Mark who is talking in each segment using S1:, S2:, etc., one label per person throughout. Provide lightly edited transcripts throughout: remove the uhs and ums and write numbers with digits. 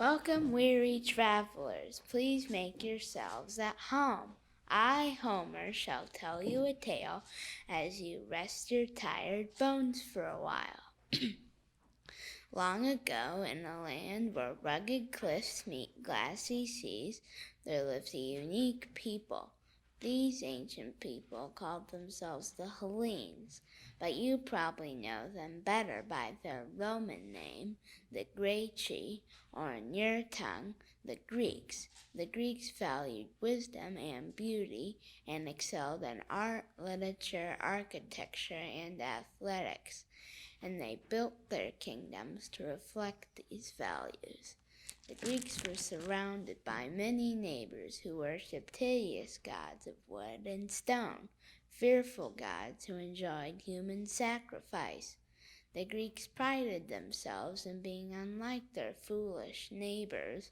S1: Welcome, weary travelers. Please make yourselves at home. I, Homer, shall tell you a tale as you rest your tired bones for a while. Long ago, in a land where rugged cliffs meet glassy seas, there lived a unique people. These ancient people called themselves the Hellenes, but you probably know them better by their Roman name, the Greci, or in your tongue, the Greeks. The Greeks valued wisdom and beauty and excelled in art, literature, architecture, and athletics, and they built their kingdoms to reflect these values. The Greeks were surrounded by many neighbors who worshipped hideous gods of wood and stone, fearful gods who enjoyed human sacrifice. The Greeks prided themselves in being unlike their foolish neighbors.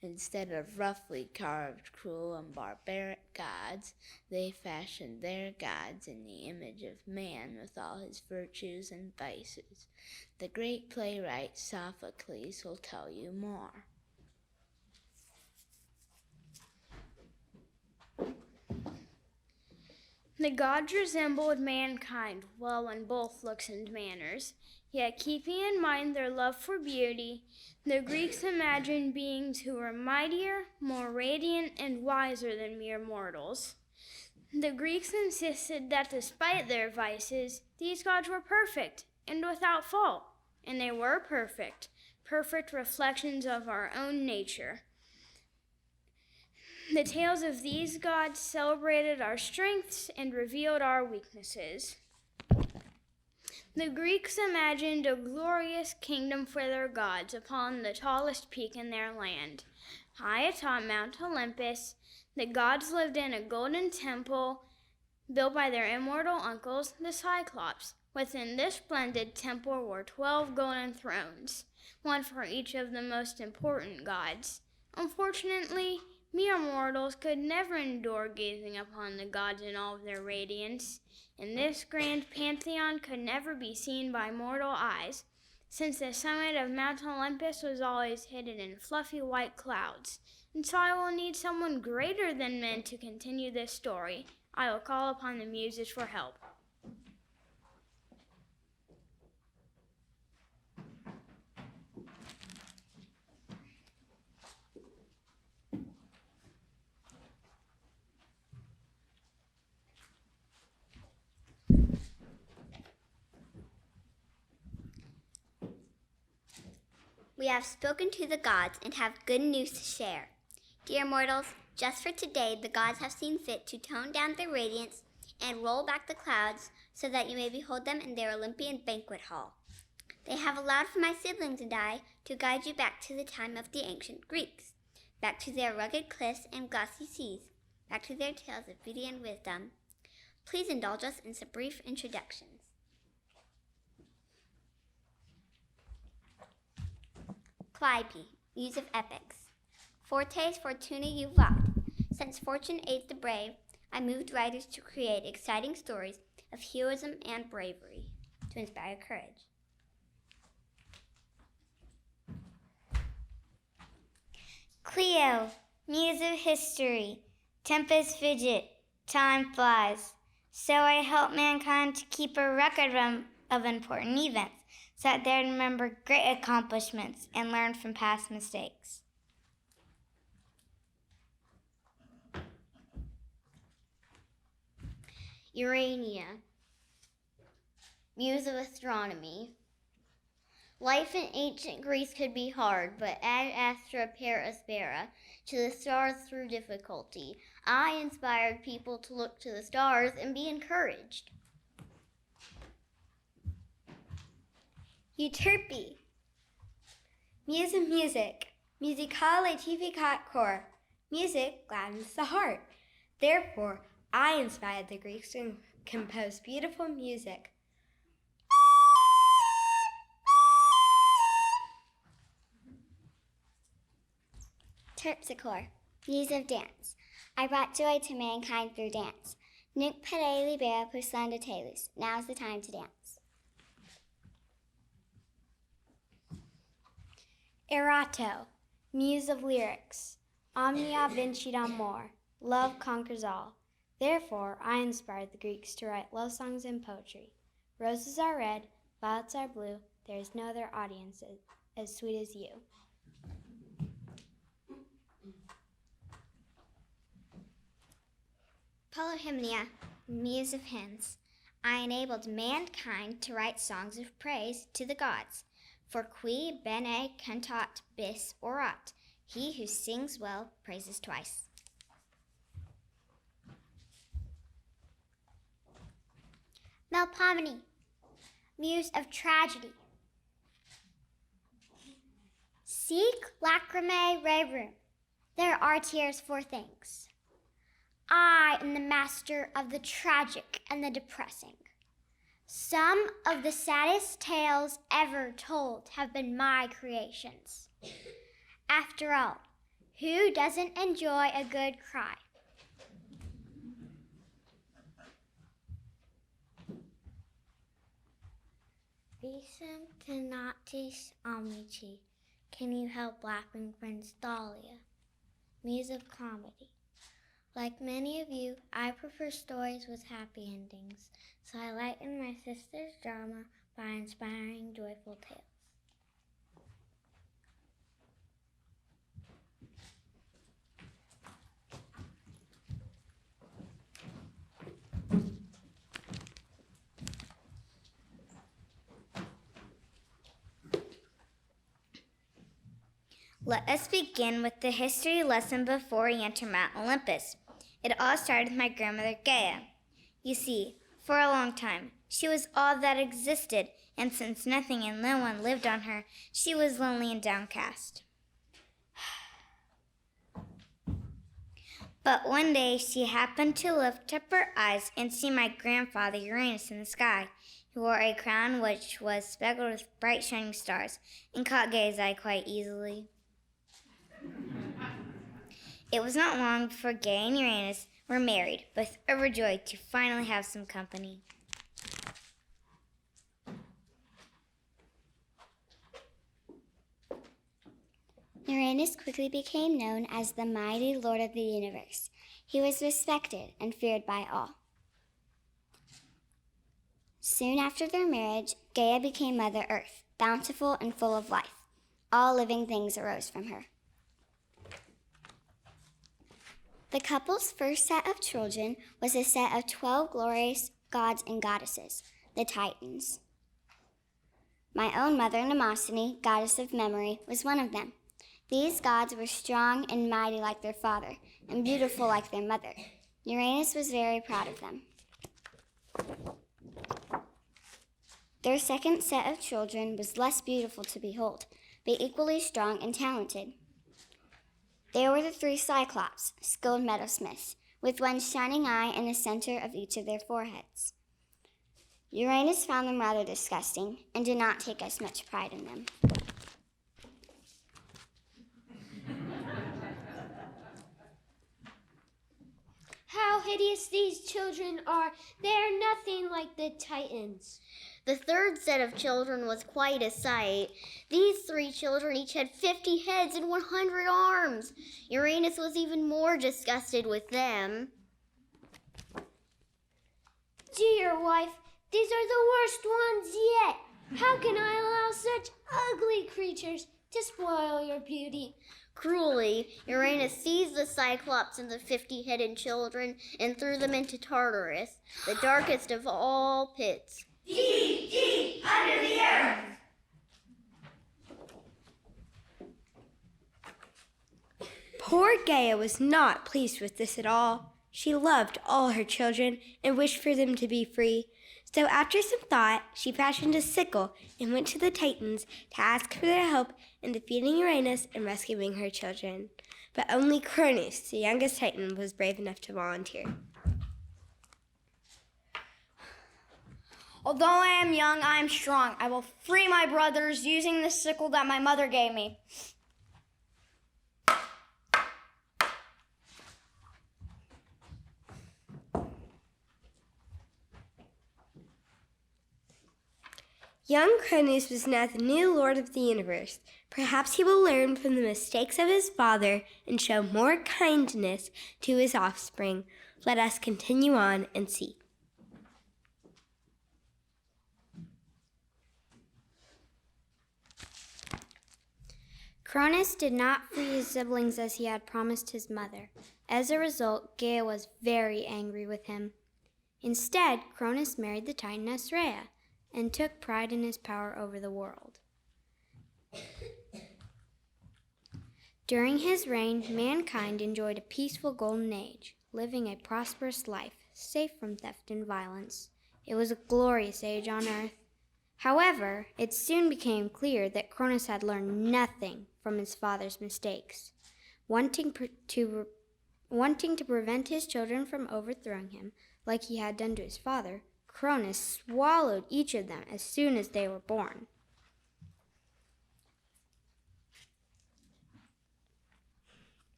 S1: Instead of roughly carved, cruel, and barbaric gods, they fashioned their gods in the image of man with all his virtues and vices. The great playwright Sophocles will tell you more.
S2: The gods resembled mankind well in both looks and manners, yet keeping in mind their love for beauty, the Greeks imagined beings who were mightier, more radiant, and wiser than mere mortals. The Greeks insisted that despite their vices, these gods were perfect and without fault, and they were perfect reflections of our own nature. The tales of these gods celebrated our strengths and revealed our weaknesses. The Greeks imagined a glorious kingdom for their gods upon the tallest peak in their land. High atop Mount Olympus, the gods lived in a golden temple built by their immortal uncles, the Cyclops. Within this splendid temple were 12 golden thrones, one for each of the most important gods. Unfortunately, mere mortals could never endure gazing upon the gods in all of their radiance, and this grand pantheon could never be seen by mortal eyes, since the summit of Mount Olympus was always hidden in fluffy white clouds. And so I will need someone greater than men to continue this story. I will call upon the muses for help.
S3: We have spoken to the gods and have good news to share. Dear mortals, just for today, the gods have seen fit to tone down their radiance and roll back the clouds so that you may behold them in their Olympian banquet hall. They have allowed for my siblings and I to guide you back to the time of the ancient Greeks, back to their rugged cliffs and glassy seas, back to their tales of beauty and wisdom. Please indulge us in some brief introductions. Calliope, Muse of Epics. Fortes fortuna juvat. Since fortune aids the brave, I moved writers to create exciting stories of heroism and bravery to inspire courage.
S4: Cleo, Muse of History. Tempest fidget, time flies. So I help mankind to keep a record of important events, so that they remember great accomplishments and learn from past mistakes.
S5: Urania, Muse of Astronomy. Life in ancient Greece could be hard, but ad astra per aspera, to the stars through difficulty. I inspired people to look to the stars and be encouraged.
S4: Euterpe, Muse of Music. Musicale tificat cor. Music gladdens the heart. Therefore, I inspired the Greeks to compose beautiful music.
S3: Terpsichore, Muse of Dance. I brought joy to mankind through dance. Nunc pede libera puslanda telus. Now's the time to dance.
S4: Erato, Muse of lyrics, omnia vincit amor, love conquers all. Therefore, I inspired the Greeks to write love songs and poetry. Roses are red, violets are blue, there is no other audience as sweet as you.
S3: Polyhymnia, muse of hymns, I enabled mankind to write songs of praise to the gods. For qui bene cantat bis orat, he who sings well praises twice. Melpomene, muse of tragedy. Sic lacrimae rerum, there are tears for things. I am the master of the tragic and the depressing. Some of the saddest tales ever told have been my creations. After all, who doesn't enjoy a good cry? Visum tenatis amici, can you help laughing friends? Thalia, muse of comedy. Like many of you, I prefer stories with happy endings, so I lighten my sister's drama by inspiring joyful tales.
S4: Let us begin with the history lesson before we enter Mount Olympus. It all started with my grandmother Gaia. You see, for a long time, she was all that existed, and since nothing and no one lived on her, she was lonely and downcast. But one day she happened to lift up her eyes and see my grandfather Uranus in the sky. He wore a crown which was speckled with bright shining stars and caught Gaia's eye quite easily. It was not long before Gaia and Uranus were married, both overjoyed to finally have some company.
S3: Uranus quickly became known as the mighty lord of the universe. He was respected and feared by all. Soon after their marriage, Gaia became Mother Earth, bountiful and full of life. All living things arose from her. The couple's first set of children was a set of 12 glorious gods and goddesses, the Titans. My own mother, Mnemosyne, goddess of memory, was one of them. These gods were strong and mighty like their father, and beautiful like their mother. Uranus was very proud of them. Their second set of children was less beautiful to behold, but equally strong and talented. They were the 3 Cyclops, skilled metalsmiths, with one shining eye in the center of each of their foreheads. Uranus found them rather disgusting and did not take as much pride in them.
S6: How hideous these children are! They are nothing like the Titans.
S5: The third set of children was quite a sight. These 3 children each had 50 heads and 100 arms. Uranus was even more disgusted with them.
S6: Dear wife, these are the worst ones yet. How can I allow such ugly creatures to spoil your beauty?
S5: Cruelly, Uranus seized the Cyclops and the 50-headed children and threw them into Tartarus, the darkest of all pits.
S7: Deep, deep under the earth.
S8: Poor Gaia was not pleased with this at all. She loved all her children and wished for them to be free. So after some thought, she fashioned a sickle and went to the Titans to ask for their help in defeating Uranus and rescuing her children. But only Cronus, the youngest Titan, was brave enough to volunteer.
S2: Although I am young, I am strong. I will free my brothers using the sickle that my mother gave me.
S8: Young Cronus was now the new lord of the universe. Perhaps he will learn from the mistakes of his father and show more kindness to his offspring. Let us continue on and see.
S4: Cronus did not free his siblings as he had promised his mother. As a result, Gaia was very angry with him. Instead, Cronus married the Titaness Rhea and took pride in his power over the world. During his reign, mankind enjoyed a peaceful golden age, living a prosperous life, safe from theft and violence. It was a glorious age on Earth. However, it soon became clear that Cronus had learned nothing from his father's mistakes. Wanting to prevent his children from overthrowing him, like he had done to his father, Cronus swallowed each of them as soon as they were born.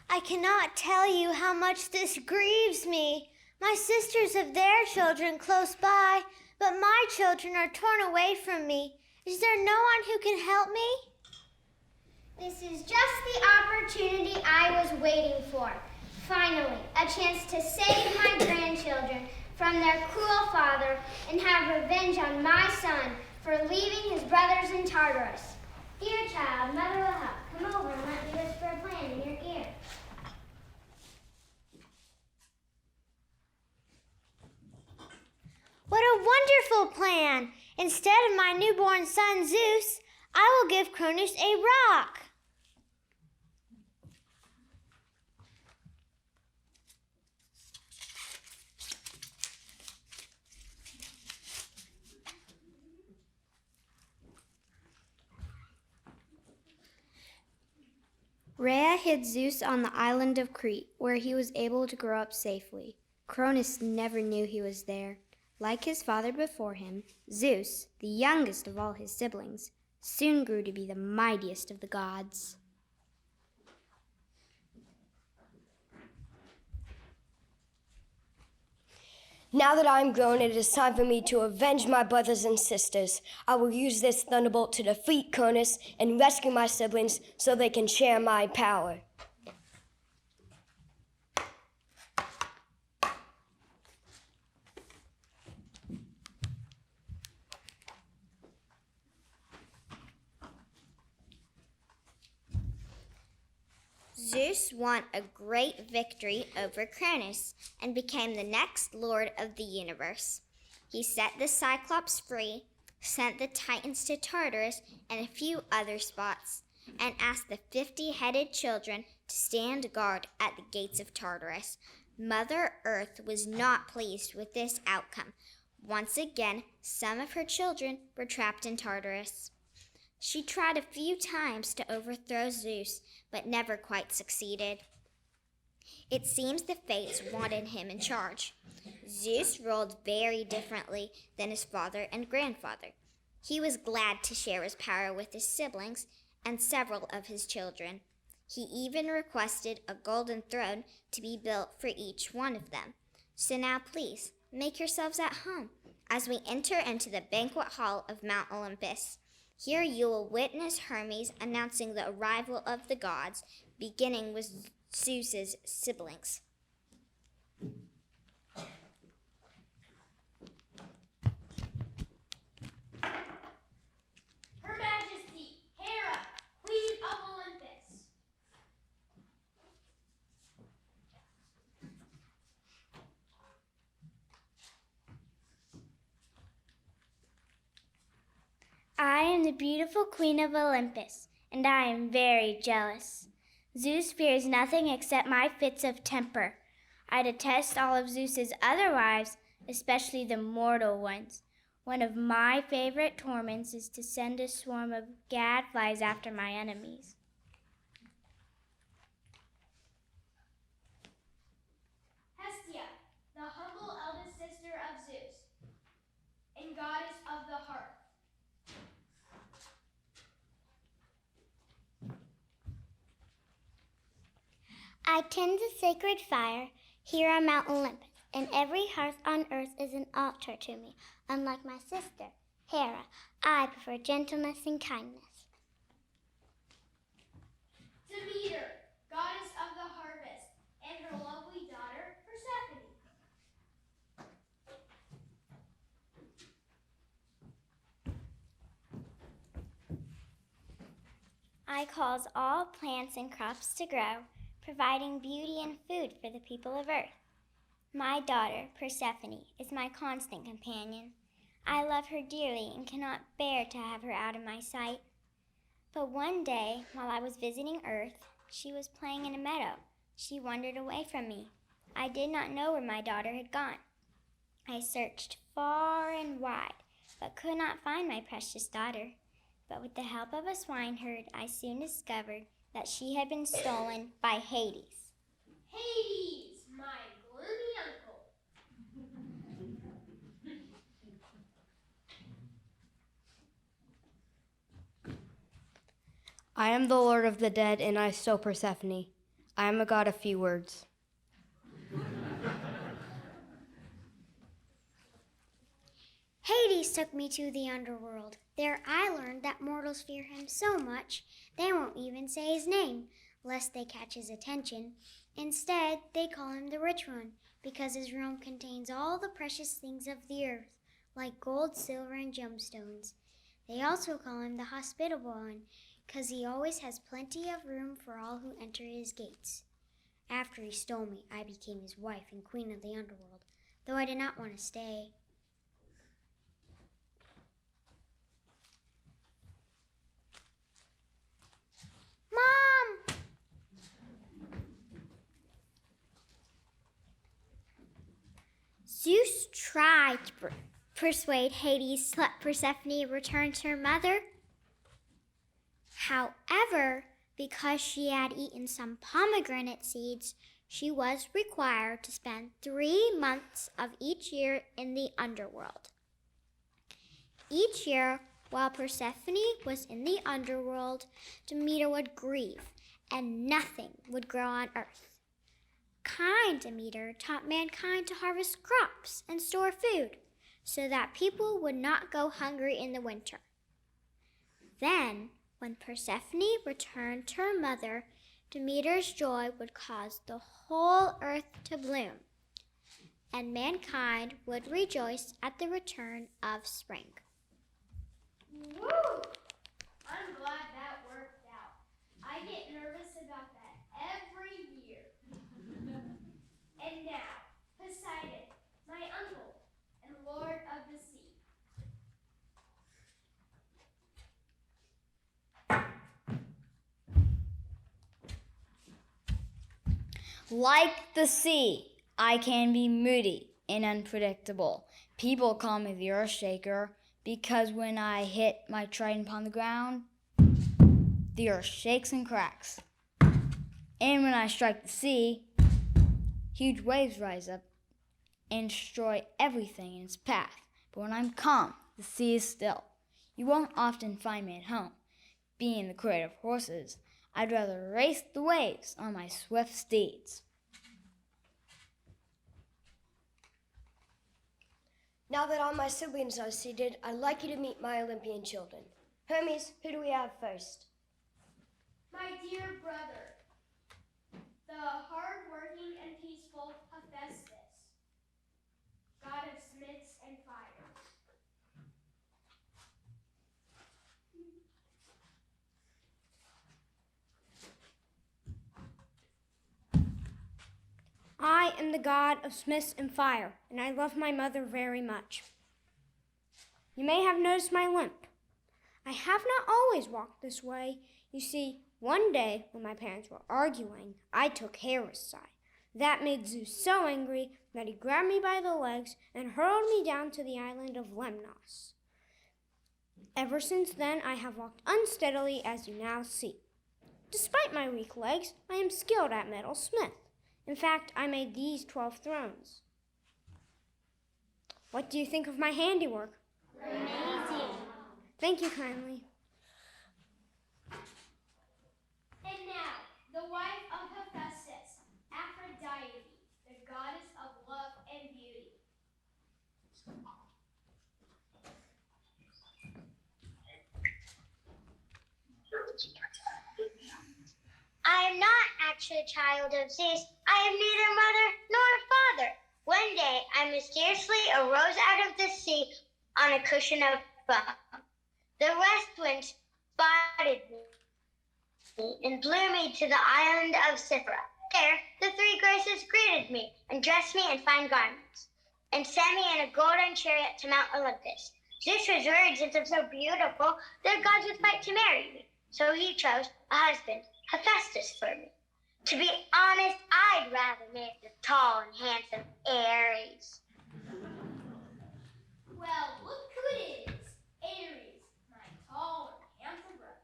S6: I cannot tell you how much this grieves me. My sisters have their children close by, but my children are torn away from me. Is there no one who can help me?
S9: This is just the opportunity I was waiting for. Finally, a chance to save my grandchildren from their cruel father and have revenge on my son for leaving his brothers in Tartarus. Dear child, mother will help. Come over and let me whisper a plan in your ear.
S6: What a wonderful plan! Instead of my newborn son Zeus, I will give Cronus a rock.
S4: Rhea hid Zeus on the island of Crete, where he was able to grow up safely. Cronus never knew he was there. Like his father before him, Zeus, the youngest of all his siblings, soon grew to be the mightiest of the gods.
S10: Now that I am grown, it is time for me to avenge my brothers and sisters. I will use this thunderbolt to defeat Cronus and rescue my siblings so they can share my power.
S5: Zeus won a great victory over Cronus and became the next lord of the universe. He set the Cyclops free, sent the Titans to Tartarus and a few other spots, and asked the 50-headed children to stand guard at the gates of Tartarus. Mother Earth was not pleased with this outcome. Once again, some of her children were trapped in Tartarus. She tried a few times to overthrow Zeus, but never quite succeeded. It seems the fates wanted him in charge. Zeus ruled very differently than his father and grandfather. He was glad to share his power with his siblings and several of his children. He even requested a golden throne to be built for each one of them. So now please, make yourselves at home as we enter into the banquet hall of Mount Olympus. Here you will witness Hermes announcing the arrival of the gods, beginning with Zeus's siblings.
S9: Her Majesty, Hera, Queen of Olympus.
S6: I am the beautiful Queen of Olympus, and I am very jealous. Zeus fears nothing except my fits of temper. I detest all of Zeus's other wives, especially the mortal ones. One of my favorite torments is to send a swarm of gadflies after my enemies.
S9: of the hearth.
S6: I tend the sacred fire here on Mount Olympus, and every hearth on earth is an altar to me. Unlike my sister, Hera, I prefer gentleness and kindness.
S9: Demeter, goddess of the harvest, and her lovely daughter, Persephone.
S6: I cause all plants and crops to grow, providing beauty and food for the people of earth. My daughter, Persephone, is my constant companion. I love her dearly and cannot bear to have her out of my sight. But one day, while I was visiting Earth, she was playing in a meadow. She wandered away from me. I did not know where my daughter had gone. I searched far and wide, but could not find my precious daughter. But with the help of a swineherd, I soon discovered that she had been stolen by Hades.
S9: Hades, my gloomy uncle.
S8: I am the Lord of the dead, and I stole Persephone. I am a god of few words.
S6: Hades took me to the underworld. There I learned that mortals fear him so much they won't even say his name, lest they catch his attention. Instead, they call him the Rich One, because his realm contains all the precious things of the earth, like gold, silver, and gemstones. They also call him the Hospitable One, because he always has plenty of room for all who enter his gates. After he stole me, I became his wife and queen of the underworld, though I did not want to stay. Mom! Zeus tried to persuade Hades to let Persephone return to her mother. However, because she had eaten some pomegranate seeds, she was required to spend 3 months of each year in the underworld. Each year, while Persephone was in the underworld, Demeter would grieve, and nothing would grow on earth. Kind Demeter taught mankind to harvest crops and store food, so that people would not go hungry in the winter. Then, when Persephone returned to her mother, Demeter's joy would cause the whole earth to bloom, and mankind would rejoice at the return of spring.
S9: Woo! I'm glad that worked out. I get nervous about that every year. And now, Poseidon, my uncle and Lord of the sea.
S11: Like the sea, I can be moody and unpredictable. People call me the earth shaker because when I hit my trident upon the ground, the earth shakes and cracks. And when I strike the sea, huge waves rise up and destroy everything in its path. But when I'm calm, the sea is still. You won't often find me at home. Being the creator of horses, I'd rather race the waves on my swift steeds.
S10: Now that all my siblings are seated, I'd like you to meet my Olympian children. Hermes, who do we have first?
S9: My dear brother, the hard-working and peaceful Hestia, god of smiths and fire.
S12: I am the god of smiths and fire, and I love my mother very much. You may have noticed my limp. I have not always walked this way. You see, one day when my parents were arguing, I took Hera's side. That made Zeus so angry that he grabbed me by the legs and hurled me down to the island of Lemnos. Ever since then, I have walked unsteadily, as you now see. Despite my weak legs, I am skilled at metalsmith. In fact, I made these 12 thrones. What do you think of my handiwork?
S9: Amazing.
S12: Thank you kindly.
S9: And now, the wife of Hephaestus, Aphrodite, the goddess of love and beauty.
S6: I am not actually a child of Zeus. I am neither mother nor father. One day, I mysteriously arose out of the sea on a cushion of foam. The west wind spotted me and blew me to the island of Cythera. There, the three graces greeted me and dressed me in fine garments and sent me in a golden chariot to Mount Olympus. Zeus was worried since I'm so beautiful, their gods would fight to marry me. So he chose a husband, Hephaestus, for me. To be honest, I'd rather marry the tall and handsome Aries.
S9: Well, look who it is. Aries, my tall and handsome brother.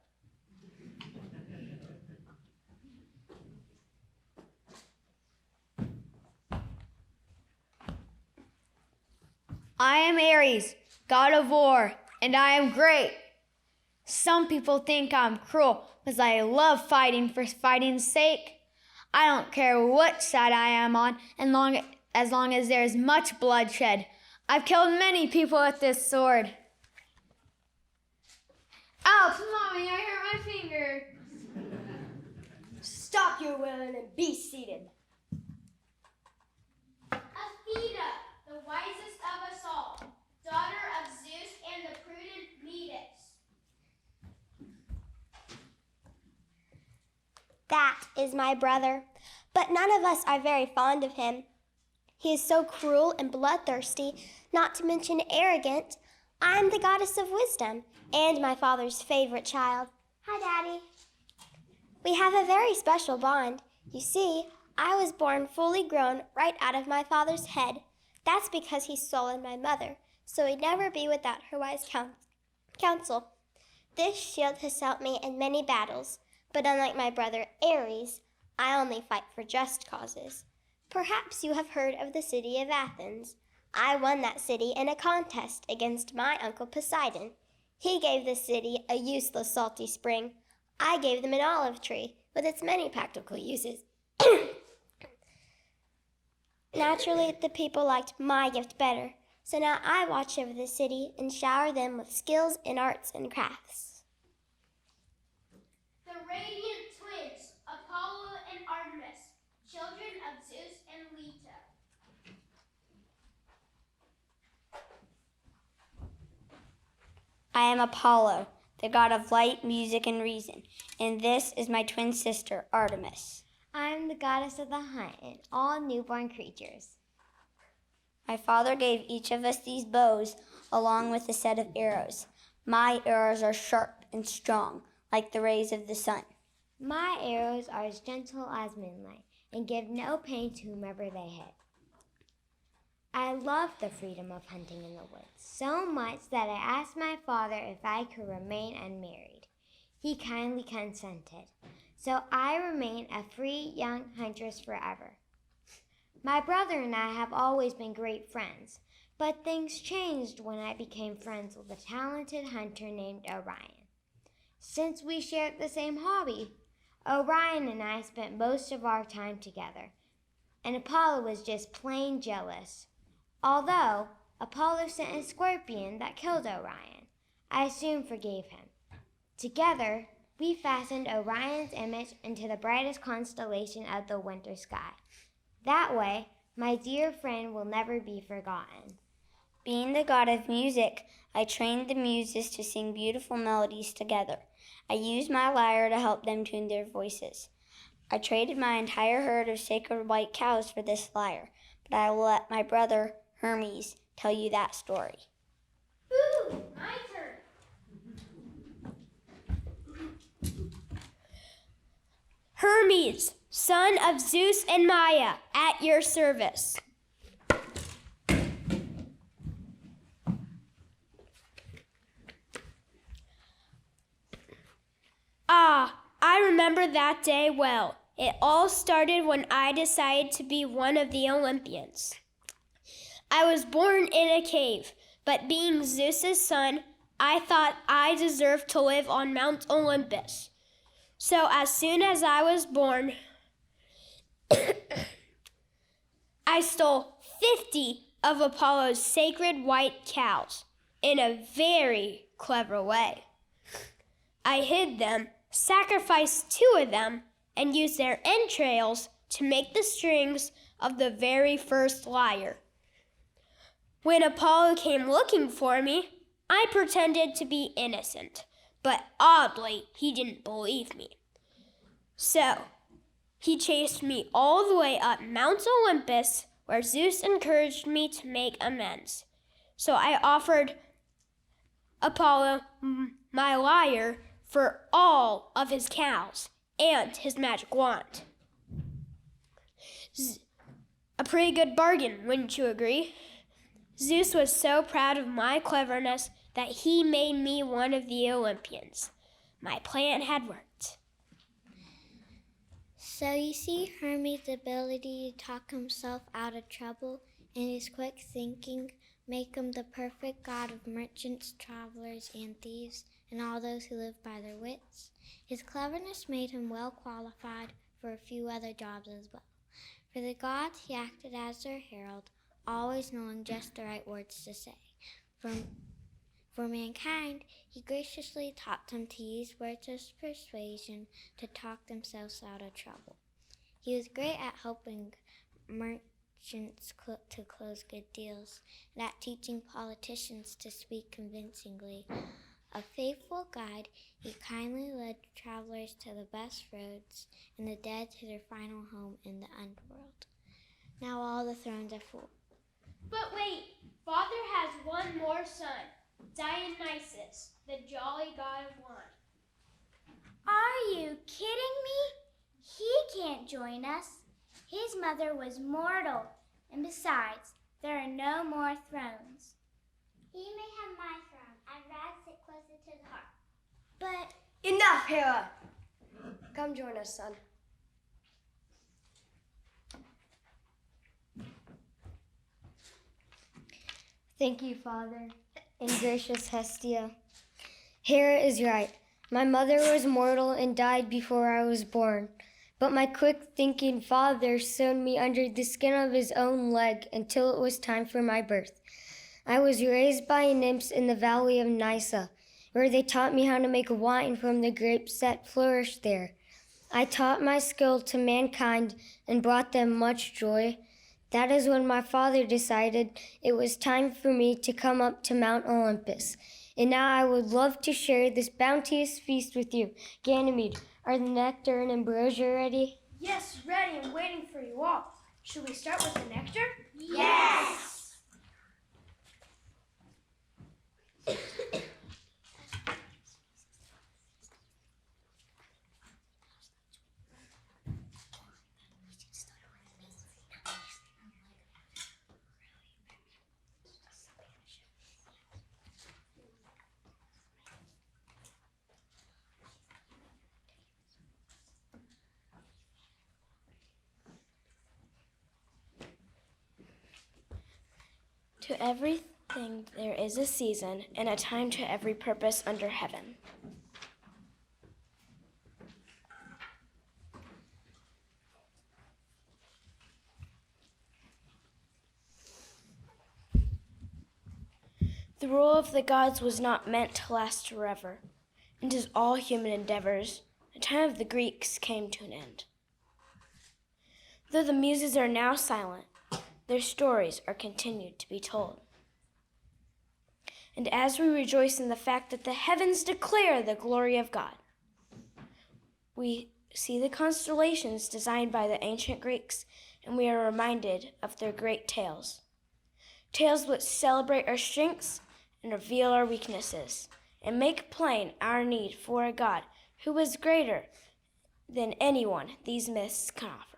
S11: I am Aries, God of War, and I am great. Some people think I'm cruel because I love fighting for fighting's sake. I don't care what side I am on, as long as there is much bloodshed. I've killed many people with this sword. Ouch, Mommy, I hurt my finger.
S10: Stop your wailing and be seated.
S9: Athena, the wisest of us all, daughter of Zeus and the prudent Medes.
S8: That is my brother, but none of us are very fond of him. He is so cruel and bloodthirsty, not to mention arrogant. I am the goddess of wisdom and my father's favorite child. Hi, Daddy. We have a very special bond. You see, I was born fully grown right out of my father's head. That's because he stolen my mother, so he'd never be without her wise counsel. This shield has helped me in many battles, but unlike my brother Aries, I only fight for just causes. Perhaps you have heard of the city of Athens. I won that city in a contest against my uncle Poseidon. He gave the city a useless salty spring. I gave them an olive tree with its many practical uses. Naturally, the people liked my gift better, so now I watch over the city and shower them with skills in arts and crafts.
S9: The radiant twins, Apollo and Artemis, children of Zeus and Leto.
S4: I am Apollo, the god of light, music, and reason, and this is my twin sister, Artemis.
S1: I am the goddess of the hunt and all newborn creatures.
S4: My father gave each of us these bows along with a set of arrows. My arrows are sharp and strong, like the rays of the sun.
S1: My arrows are as gentle as moonlight and give no pain to whomever they hit. I love the freedom of hunting in the woods so much that I asked my father if I could remain unmarried. He kindly consented, so I remain a free young huntress forever. My brother and I have always been great friends, but things changed when I became friends with a talented hunter named Orion. Since we shared the same hobby, Orion and I spent most of our time together, and Apollo was just plain jealous. Although Apollo sent a scorpion that killed Orion, I soon forgave him. Together, we fastened Orion's image into the brightest constellation of the winter sky. That way, my dear friend will never be forgotten.
S4: Being the god of music, I trained the muses to sing beautiful melodies together. I used my lyre to help them tune their voices. I traded my entire herd of sacred white cows for this lyre, but I will let my brother, Hermes, tell you that story.
S9: Ooh, my turn.
S8: Hermes, son of Zeus and Maia, at your service. Ah, I remember that day well. It all started when I decided to be one of the Olympians. I was born in a cave, but being Zeus's son,
S13: I thought I deserved to live on Mount Olympus. So as soon as I was born, I stole 50 of Apollo's sacred white cows in a very clever way. I hid them, sacrificed 2 of them, and used their entrails to make the strings of the very first lyre. When Apollo came looking for me, I pretended to be innocent, but oddly, he didn't believe me. So, he chased me all the way up Mount Olympus, where Zeus encouraged me to make amends. So I offered Apollo my lyre for all of his cows and his magic wand. A pretty good bargain, wouldn't you agree? Zeus was so proud of my cleverness that he made me one of the Olympians. My plan had worked.
S9: So you see, Hermes' ability to talk himself out of trouble and his quick thinking make him the perfect god of merchants, travelers, and thieves, and all those who live by their wits. His cleverness made him well qualified for a few other jobs as well. For the gods, he acted as their herald, always knowing just the right words to say. For mankind, he graciously taught them to use words of persuasion to talk themselves out of trouble. He was great at helping merchants to close good deals and at teaching politicians to speak convincingly. A faithful guide, he kindly led travelers to the best roads and the dead to their final home in the underworld. Now all the thrones are full.
S13: But wait, Father has one more son, Dionysus, the jolly god of wine.
S6: Are you kidding me? He can't join us. His mother was mortal, and besides, there are no more thrones.
S9: He may have my throne. I'd rather sit closer to the heart.
S10: But enough, Hera! Come join us, son.
S8: Thank you, Father, and gracious Hestia. Hera is right. My mother was mortal and died before I was born. But my quick-thinking father sewed me under the skin of his own leg until it was time for my birth. I was raised by nymphs in the valley of Nysa, where they taught me how to make wine from the grapes that flourished there. I taught my skill to mankind and brought them much joy. That is when my father decided it was time for me to come up to Mount Olympus. And now I would love to share this bounteous feast with you. Ganymede, are the nectar and ambrosia ready?
S12: Yes, ready and waiting for you all. Should we start with the nectar?
S7: Yes!
S1: To everything there is a season and a time to every purpose under heaven. The rule of the gods was not meant to last forever, and as all human endeavors, the time of the Greeks came to an end. Though the muses are now silent, their stories are continued to be told. And as we rejoice in the fact that the heavens declare the glory of God, we see the constellations designed by the ancient Greeks, and we are reminded of their great tales. Tales which celebrate our strengths and reveal our weaknesses, and make plain our need for a God who is greater than anyone these myths can offer.